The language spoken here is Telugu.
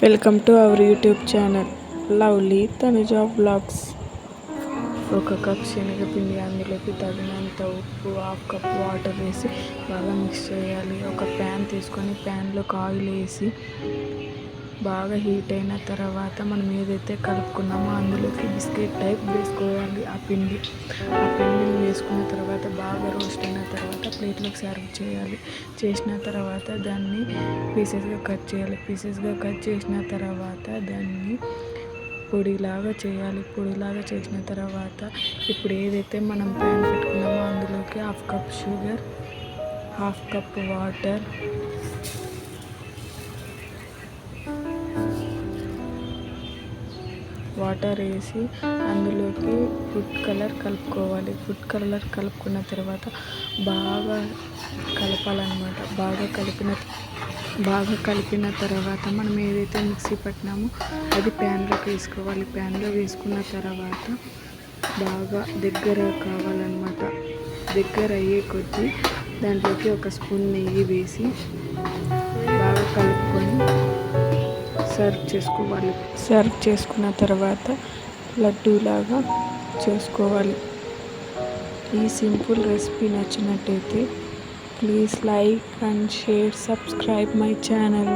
Welcome to our YouTube channel lovely Tanuja blogs. ఒక కప్ శనగపిండి, అందులోకి తగినంత ఉప్పు, హాఫ్ కప్ వాటర్ వేసి బాగా మిక్స్ చేయాలి. ఒక ప్యాన్ తీసుకొని ప్యాన్లోకి ఆయిల్ వేసి బాగా హీట్ అయిన తర్వాత మనం ఏదైతే కలుపుకున్నామో అందులోకి బిస్కెట్ టైప్ వేసుకోవాలి. ఆ పిండిని వేసుకున్న తర్వాత బాగా రోస్ట్ అయిన తర్వాత ప్లేట్లోకి సర్వ్ చేయాలి. చేసిన తర్వాత దాన్ని పీసెస్గా కట్ చేయాలి. పీసెస్గా కట్ చేసిన తర్వాత దాన్ని పొడిలాగా చేయాలి. పొడిలాగా చేసిన తర్వాత ఇప్పుడు ఏదైతే మనం ప్యాన్ పెట్టుకున్నామో అందులోకి half cup sugar, half cup water వేసి అందులోకి ఫుడ్ కలర్ కలుపుకోవాలి. ఫుడ్ కలర్ కలుపుకున్న తర్వాత బాగా కలపాలన్నమాట. బాగా కలిపిన తర్వాత మనం ఏదైతే మిక్సీ పట్టినామో అది ప్యాన్లోకి వేసుకోవాలి. ప్యాన్లో వేసుకున్న తర్వాత బాగా దగ్గర కావాలన్నమాట. దగ్గర అయ్యే కొద్దీ దాంట్లోకి ఒక స్పూన్ నెయ్యి వేసి బాగా కలుపుకొని సర్వ్ చేసుకున్న తర్వాత లడ్డూలాగా చేసుకోవాలి. ఈ సింపుల్ రెసిపీ నచ్చినట్టయితే please like and share, subscribe my channel.